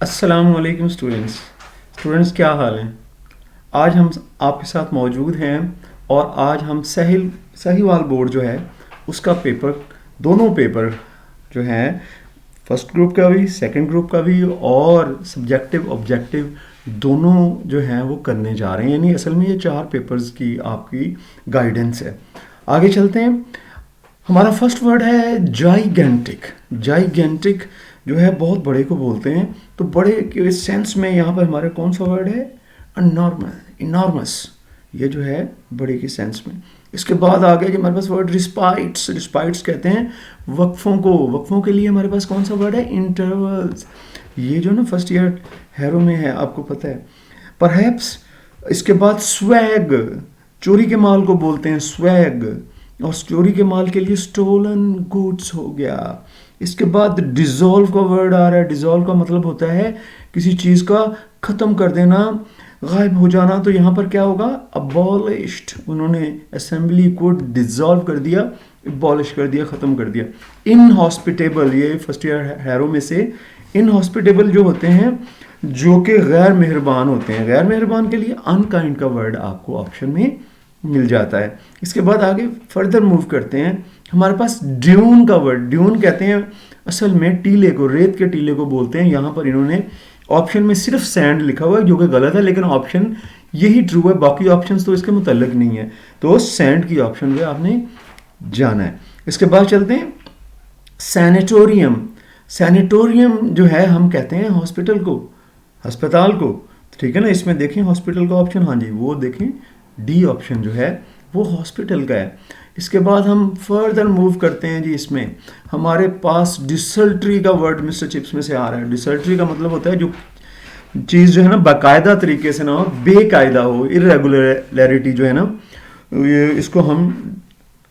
अस्सलामुअलैकुम स्टूडेंट्स क्या हाल हैं। आज हम आपके साथ मौजूद हैं और आज हम साहिवाल बोर्ड जो है उसका पेपर, दोनों पेपर जो हैं, फर्स्ट ग्रुप का भी सेकंड ग्रुप का भी और सब्जेक्टिव ऑब्जेक्टिव दोनों जो हैं वो करने जा रहे हैं। यानी असल में ये 4 पेपर्स की आपकी गाइडेंस है। आगे चलते हैं। हमारा फर्स्ट वर्ड है जाइगेंटिक। जाइगेंटिक जो है बहुत बड़े को बोलते हैं, तो बड़े के सेंस में यहाँ पर हमारे कौन सा वर्ड है? इनॉर्मस। ये जो है बड़े के सेंस में। इसके बाद आ गया जी हमारे पास वर्ड रिस्पाइट्स। रिस्पाइट्स कहते हैं वक्फों को। वक्फों के लिए हमारे पास कौन सा वर्ड है? इंटरवल्स। ये जो ना फर्स्ट ईयर हैरो में है, आपको पता है। परहैप्स। इसके बाद स्वैग। चोरी के माल को बोलते हैं स्वैग, और चोरी के माल के लिए स्टोलन गुड्स हो गया। इसके बाद डिसॉल्व का वर्ड आ रहा है। डिसॉल्व का मतलब होता है किसी चीज़ का ख़त्म कर देना, गायब हो जाना। तो यहाँ पर क्या होगा? अबॉलिश्ड। उन्होंने असेंबली को डिसॉल्व कर दिया, अबॉलिश कर दिया, ख़त्म कर दिया। इनहॉस्पिटेबल, ये फर्स्ट ईयर हैरो में से इनहॉस्पिटेबल जो होते हैं, जो कि गैर मेहरबान होते हैं। गैर मेहरबान के लिए अनकाइंड का वर्ड आपको ऑप्शन में मिल जाता है। इसके बाद आगे फर्दर मूव करते हैं। हमारे पास ड्यून का वर्ड। ड्यून कहते हैं असल में टीले को, रेत के टीले को बोलते हैं। यहाँ पर इन्होंने ऑप्शन में सिर्फ सैंड लिखा हुआ है, जो कि गलत है, लेकिन ऑप्शन यही ट्रू है, बाकी ऑप्शंस तो इसके मुतल्लिक नहीं है। तो सैंड की ऑप्शन पे आपने जाना है। इसके बाद चलते हैं सैनिटोरियम। सैनिटोरियम जो है हम कहते हैं हॉस्पिटल को, अस्पताल को, ठीक है ना। इसमें देखें हॉस्पिटल का ऑप्शन, हाँ जी वो देखें डी ऑप्शन जो है वो हॉस्पिटल का है। इसके बाद हम फर्दर मूव करते हैं जी। इसमें हमारे पास डिसल्ट्री का वर्ड मिस्टर चिप्स में से आ रहा है। डिसल्ट्री का मतलब होता है जो चीज़ जो है ना बाकायदा तरीके से ना हो, बेकायदा हो, इरेगुलरिटी जो है ना, ये इसको हम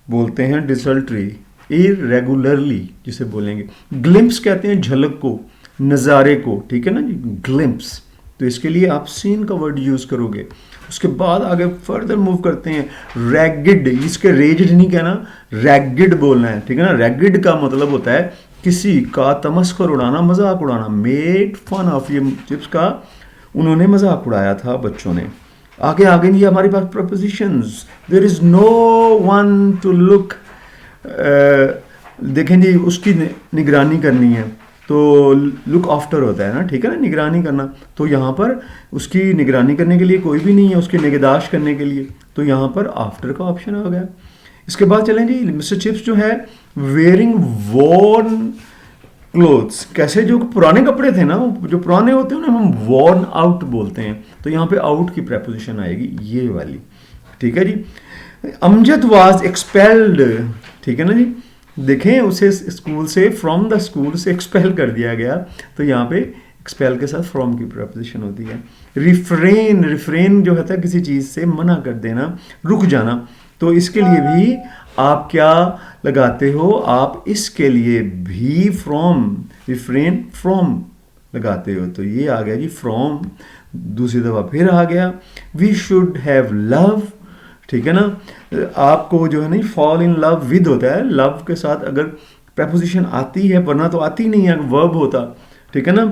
बोलते हैं डिसल्ट्री, इरेगुलरली जिसे बोलेंगे। ग्लिम्प्स कहते हैं झलक को, नज़ारे को, ठीक है ना जी, ग्लिम्प्स। तो इसके लिए आप सीन का वर्ड यूज़ करोगे। उसके बाद आगे फर्दर मूव करते हैं। रैगिड, इसके रेजिड नहीं कहना, रैगिड बोलना है, ठीक है ना। रैगिड का मतलब होता है किसी का तमस्खुर उड़ाना, मजाक उड़ाना। मेड फन ऑफ, ये चिप्स का उन्होंने मजाक उड़ाया था बच्चों ने। आगे आगे नहीं, हमारे पास propositions. There is no one to look, देखें जी उसकी निगरानी करनी है तो लुक आफ्टर होता है ना, ठीक है ना, निगरानी करना। तो यहाँ पर उसकी निगरानी करने के लिए कोई भी नहीं है, उसकी निगहदाश्त करने के लिए, तो यहाँ पर आफ्टर का ऑप्शन आ गया। इसके बाद चलें जी, मिस्टर चिप्स जो है वेयरिंग वॉर्न क्लोथ्स। कैसे जो पुराने कपड़े थे ना, जो पुराने होते हैं ना, हम वॉर्न आउट बोलते हैं। तो यहाँ पे आउट की प्रेपोजिशन आएगी ये वाली, ठीक है जी। अमजद वाज एक्सपेल्ड, ठीक है ना जी। देखें उसे स्कूल से, फ्रॉम द स्कूल से एक्सपेल कर दिया गया, तो यहाँ पे एक्सपेल के साथ फ्रॉम की प्रपोजिशन होती है। रिफ्रेन, रिफ्रेन जो होता है किसी चीज़ से मना कर देना, रुक जाना। तो इसके लिए भी आप क्या लगाते हो? आप इसके लिए भी फ्रॉम, रिफ्रेन फ्रॉम लगाते हो। तो ये आ गया जी फ्रॉम, दूसरी दफ़ा फिर आ गया। वी शुड हैव लव, ठीक है ना। आपको जो है नहीं फॉल इन लव विद होता है, लव के साथ अगर प्रपोजिशन आती है, वरना तो आती नहीं है, वर्ब होता, ठीक है ना।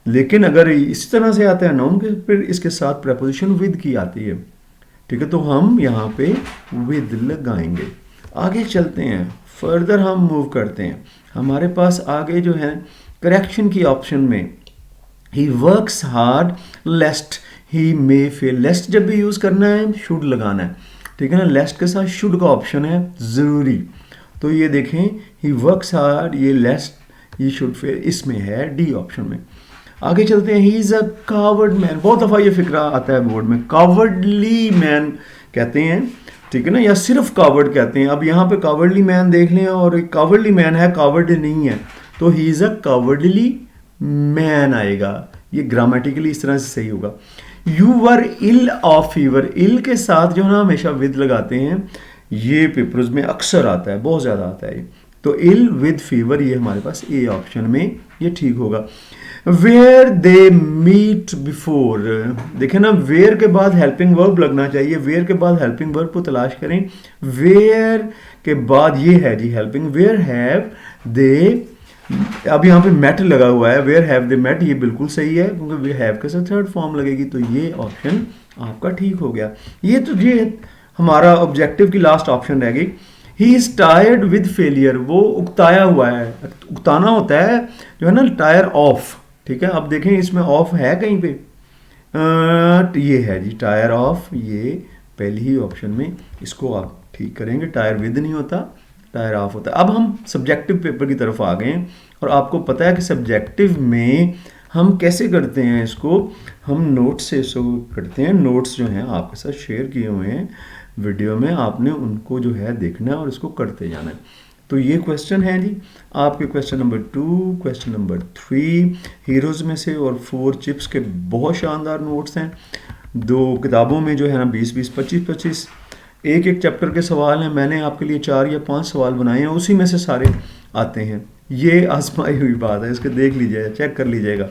लेकिन अगर इस तरह से आता है नाउन के, फिर इसके साथ प्रपोजिशन विद की आती है, ठीक है। तो हम यहाँ पे विद लगाएंगे। आगे चलते हैं, फर्दर हम मूव करते हैं। हमारे पास आगे जो है करेक्शन की ऑप्शन में he works hard lest he may fail. Lest जब भी यूज़ करना है शुड लगाना है, ठीक है ना। लेस्ट के साथ शुड का ऑप्शन है ज़रूरी। तो ये देखें ही वर्क्स हार्ड, ये लेस्ट, ये शुड फेल इसमें है डी ऑप्शन में। आगे चलते हैं। ही इज़ अ कावर्ड मैन। बहुत दफ़ा ये फिक्रा आता है बोर्ड में, कावर्डली मैन कहते हैं, ठीक है ना, या सिर्फ कावर्ड कहते हैं। अब यहाँ पे कावर्डली मैन देख लें, और कावर्डली मैन है, कावर्ड नहीं है, तो he is a cowardly man आएगा। ये ग्रामेटिकली इस तरह से सही होगा। You were ill of fever, ill के साथ जो ना हमेशा विद लगाते हैं, ये पेपर्स में अक्सर आता है, बहुत ज़्यादा आता है। तो इल विद फीवर, ये हमारे पास ए ऑप्शन में ये ठीक होगा। वेयर दे मीट बिफोर, देखें ना, वेयर के बाद हेल्पिंग वर्ब लगना चाहिए। वेयर के बाद हेल्पिंग वर्ब को तलाश करें। वेयर के बाद ये है जी हेल्पिंग। वेयर हैव दे अब यहाँ पे मेट लगा हुआ है, वेयर हैव दे मेट, ये बिल्कुल सही है क्योंकि वे हैव के साथ थर्ड फॉर्म लगेगी, तो ये ऑप्शन आपका ठीक हो गया। ये हमारा ऑब्जेक्टिव की लास्ट ऑप्शन रह गई। He is tired with failure, वो उकताया हुआ है, उकताना होता है जो है ना टायर ऑफ, ठीक है। अब देखें इसमें ऑफ है कहीं पे, ये है जी टायर ऑफ, ये पहली ही ऑप्शन में, इसको आप ठीक करेंगे, टायर विद नहीं होता, टायर ऑफ होता है। अब हम सब्जेक्टिव पेपर की तरफ आ गए हैं और आपको पता है कि सब्जेक्टिव में हम कैसे करते हैं इसको, हम नोट्स से इसको करते हैं। नोट्स जो हैं आपके साथ शेयर किए हुए हैं वीडियो में, आपने उनको जो है देखना है और इसको करते जाना है। तो ये क्वेश्चन है जी आपके, question number 2, question number 3 heroes में से और 4 चिप्स के बहुत शानदार नोट्स हैं। 2 किताबों में जो है ना 20-20, 25-25 एक चैप्टर के सवाल हैं। मैंने आपके लिए 4 या 5 सवाल बनाए हैं, उसी में से सारे आते हैं। ये आजमाई हुई बात है, इसको देख लीजिएगा, चेक कर लीजिएगा।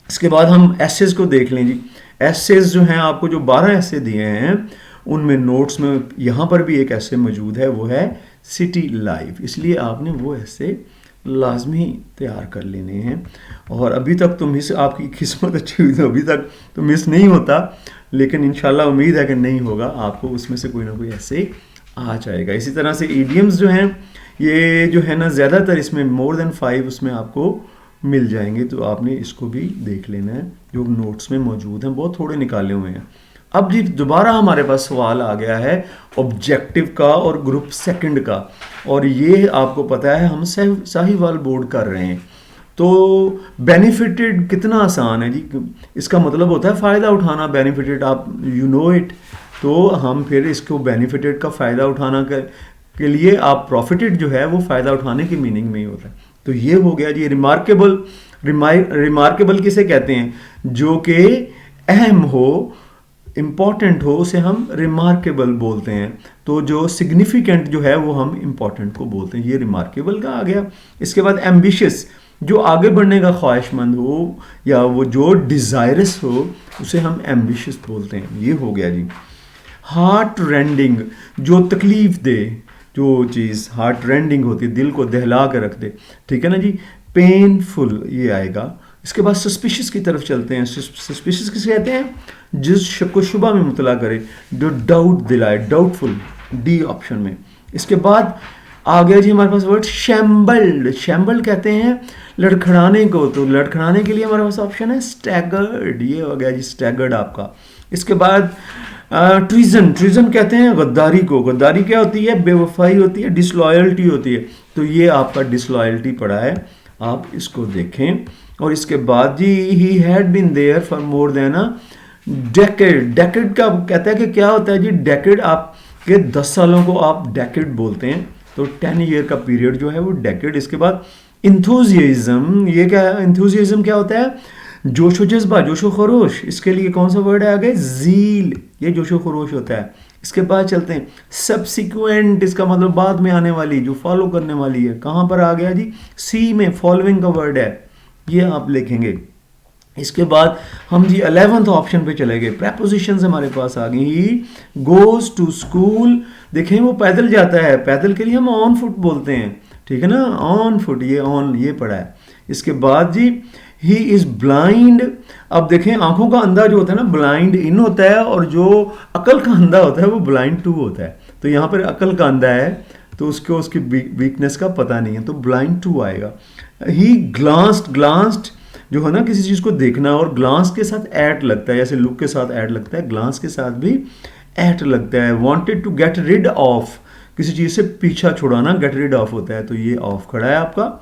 इसके बाद हम एसेज को देख लें जी। एसेज जो हैं आपको जो 12 एसे दिए हैं उनमें नोट्स में यहाँ पर भी एक ऐसे मौजूद है, वो है सिटी लाइफ, इसलिए आपने वो ऐसे लाजमी तैयार कर लेने हैं। और अभी तक तो मिस, आपकी किस्मत अच्छी हुई तो अभी तक तो मिस नहीं होता, लेकिन इंशाल्लाह उम्मीद है कि नहीं होगा, आपको उसमें से कोई ना कोई ऐसे आ जाएगा। इसी तरह से ईडियम्स जो हैं ये जो है ना ज़्यादातर इसमें मोर देन 5 उसमें आपको मिल जाएंगे, तो आपने इसको भी देख लेना है, जो नोट्स में मौजूद हैं, बहुत थोड़े निकाले हुए हैं। अब जी दोबारा हमारे पास सवाल आ गया है ऑब्जेक्टिव का और ग्रुप सेकंड का, और ये आपको पता है हम साहिवाल बोर्ड कर रहे हैं। तो बेनिफिटेड कितना आसान है जी, इसका मतलब होता है फ़ायदा उठाना, बेनिफिटेड, आप यू नो इट। तो हम फिर इसको बेनिफिटेड का फ़ायदा उठाना के लिए आप प्रॉफिटेड जो है वो फ़ायदा उठाने की मीनिंग में ही होता है। तो ये हो गया जी रिमार्केबल। रिमार्केबल किसे कहते हैं, जो कि अहम हो, इम्पॉर्टेंट हो, उसे हम रिमार्केबल बोलते हैं। तो जो सिग्निफिकेंट जो है वो हम इम्पॉर्टेंट को बोलते हैं, ये रिमार्केबल का आ गया। इसके बाद एम्बिशियस, जो आगे बढ़ने का ख्वाहिशमंद हो या वो जो डिज़ायरस हो, उसे हम एम्बिशियस बोलते हैं, ये हो गया जी। हार्ट रेंडिंग, जो तकलीफ दे, जो चीज़ हार्ट रेंडिंग होती है, दिल को दहला के रख दे, ठीक है ना जी। पेनफुल ये आएगा। इसके बाद सस्पिशियस की तरफ चलते हैं। सस्पिशियस किसे कहते हैं, जिस शक व शुबा में मुतला करे, जो डाउट दिलाए, डाउटफुल, डी ऑप्शन में। इसके बाद आ गया जी हमारे पास वर्ड शैम्बल्ड। शैम्बल्ड कहते हैं लड़खड़ाने को, तो लड़खड़ाने के लिए हमारे पास ऑप्शन है स्टैगर्ड, ये हो गया जी स्टैगर्ड आपका। इसके बाद ट्रीजन, ट्रीजन कहते हैं गद्दारी को। गद्दारी क्या होती है, बेवफाई होती है, डिसलॉयल्टी होती है, तो ये आपका डिसलॉयल्टी पड़ा है, आप इसको देखें। और इसके बाद जी he had been there for more than a decade. Decade का कहता है कि क्या होता है जी, डेकेड आपके 10 सालों को आप डेकेड बोलते हैं, तो 10 ईयर का पीरियड जो है वो डेकेड। इसके बाद इंथुजियाज्म, ये क्या है, इंथुजियाज्म क्या होता है, जोशो जज्बा, जोशो खरोश। इसके लिए कौन सा वर्ड है आगे, जील, ये जोशो खरोश होता है। इसके बाद चलते हैं सब्सिक्वेंट, इसका मतलब बाद में आने वाली, जो फॉलो करने वाली है। कहाँ पर आ गया जी, सी में, फॉलोइंग का वर्ड है, ये आप लिखेंगे। इसके बाद हम जी 11th ऑप्शन पे चले गए, प्रेपोजिशंस हमारे पास आ गई। ही गोज टू स्कूल, देखें वो पैदल जाता है, पैदल के लिए हम ऑन फुट बोलते हैं, ठीक है ना, ऑन फुट, ये ऑन ये पड़ा है। इसके बाद जी ही इज ब्लाइंड, अब देखें आंखों का अंधा जो होता है ना, ब्लाइंड इन होता है, और जो अकल का अंधा होता है वो ब्लाइंड टू होता है। तो यहाँ पर अकल का अंधा है तो उसको उसकी वीकनेस का पता नहीं है, तो ब्लाइंड टू आएगा। ही ग्लांस्ड, ग्लांस्ड जो है ना किसी चीज़ को देखना, और ग्लांस के साथ एट लगता है, जैसे लुक के साथ एट लगता है, ग्लांस के साथ भी एट लगता है। Wanted to get rid of, किसी चीज़ से पीछा छुड़ाना, गेट रिड ऑफ होता है, तो ये ऑफ खड़ा है आपका।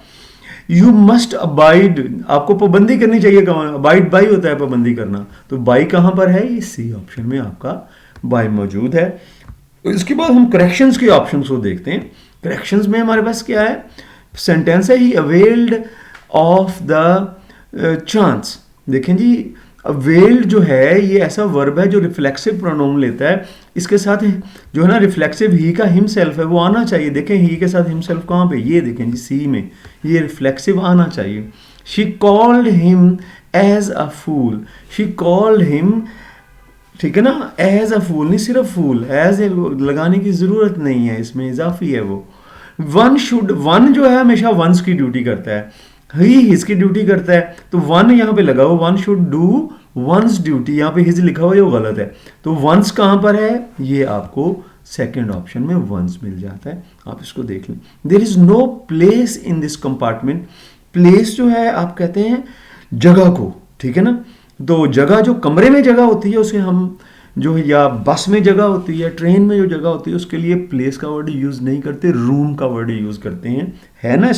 यू मस्ट अबाइड, आपको पाबंदी करनी चाहिए, कहाँ, अबाइड बाई होता है पाबंदी करना, तो बाई कहाँ पर है, ये सी ऑप्शन में आपका बाई मौजूद है। इसके बाद हम करेक्शंस के ऑप्शंस को देखते हैं। करेक्शंस में हमारे पास क्या है, सेंटेंस है ही अवेल्ड ऑफ द चांस। देखें जी अवेल्ड जो है ये ऐसा वर्ब है जो रिफ्लेक्सिव प्रोनाउन लेता है, इसके साथ जो है ना रिफ्लेक्सिव ही का हिमसेल्फ है वो आना चाहिए। देखें ही के साथ हिमसेल्फ कहाँ पे, ये देखें जी सी में, ये रिफ्लेक्सिव आना चाहिए। She called him as a fool, she called him, ठीक है ना, एज अ फूल, नहीं सिर्फ फूल, एज लगाने की ज़रूरत नहीं है, इसमें इजाफी है वो। वन जो है हमेशा वंस की ड्यूटी करता है, ही हिज की ड्यूटी करता है, तो वन यहाँ पे लगा हुआ, one should do once duty, यहाँ पे हिज लिखा हुआ है वो गलत है, तो वंस कहाँ पर है, ये आपको सेकेंड ऑप्शन में वंस मिल जाता है, आप इसको देख लें। There is no place in this compartment, place जो है आप कहते हैं जगह को, ठीक है ना, तो जगह जो कमरे में जगह होती है उसे हम जो है, या बस में जगह होती है, ट्रेन में जो जगह होती है, उसके लिए प्लेस का वर्ड यूज नहीं करते, रूम का वर्ड यूज करते हैं, है ना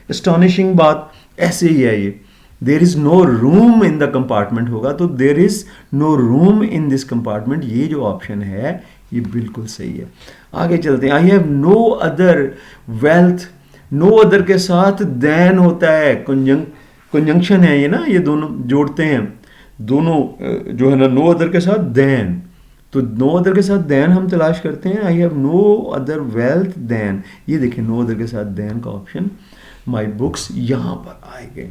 एस्टॉनिशिंग बात, ऐसे ही है ये। There is no room in the compartment होगा, तो there is no room in this compartment, ये जो ऑप्शन है ये बिल्कुल सही है। आगे चलते हैं। I have no other wealth, no other के साथ देन होता है, कंजंक्शन है ये ना, ये दोनों जोड़ते हैं, दोनों जो है ना, नो अदर के साथ देन, तो नो अदर के साथ देन हम तलाश करते हैं। I have no other wealth than, ये देखिए नो अदर के साथ देन का ऑप्शन माई बुक्स यहाँ पर आएंगे।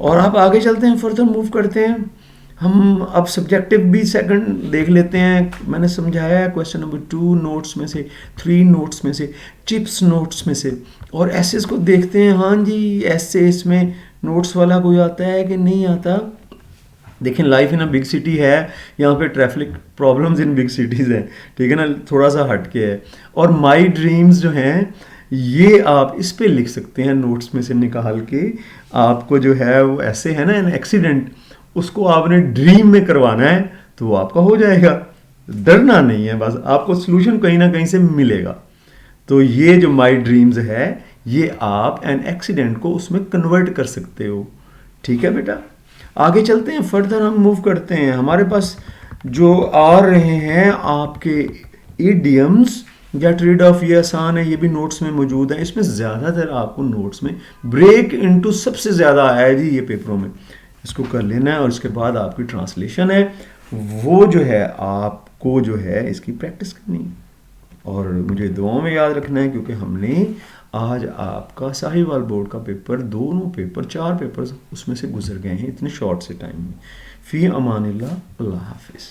और आप आगे चलते हैं, फर्दर मूव करते हैं हम। अब सब्जेक्टिव भी सेकंड देख लेते हैं। मैंने समझाया है क्वेश्चन नंबर 2 नोट्स में से, 3 नोट्स में से, चिप्स नोट्स में से, और एसेस को देखते हैं। हाँ जी, ऐसे इसमें नोट्स वाला कोई आता है कि नहीं आता। देखें, life in a big city है, यहाँ पे traffic problems in big cities है, ठीक है ना, थोड़ा सा हटके है। और माई ड्रीम्स जो हैं ये आप इस पे लिख सकते हैं नोट्स में से निकाल के। आपको जो है वो ऐसे है ना, एन एक्सीडेंट, उसको आपने ड्रीम में करवाना है तो वो आपका हो जाएगा, डरना नहीं है, बस आपको सोल्यूशन कहीं ना कहीं से मिलेगा। तो ये जो माई ड्रीम्स है ये आप एन एक्सीडेंट को उसमें कन्वर्ट कर सकते हो, ठीक है बेटा। आगे चलते हैं, फर्दर हम मूव करते हैं। हमारे पास जो आ रहे हैं आपके इडियम्स, गेट रीड ऑफ, ये आसान है, ये भी नोट्स में मौजूद है। इसमें ज़्यादातर आपको नोट्स में ब्रेक इनटू सबसे ज़्यादा आया है जी ये पेपरों में, इसको कर लेना है। और इसके बाद आपकी ट्रांसलेशन है, वो जो है आपको जो है इसकी प्रैक्टिस करनी है, और मुझे दुआओं में याद रखना है, क्योंकि हमने आज आपका साहिवाल बोर्ड का पेपर, दोनों पेपर, 4 पेपर्स उसमें से गुजर गए हैं इतने शॉर्ट से टाइम में। फी अमानिल्लाह, अल्लाह हाफिज़।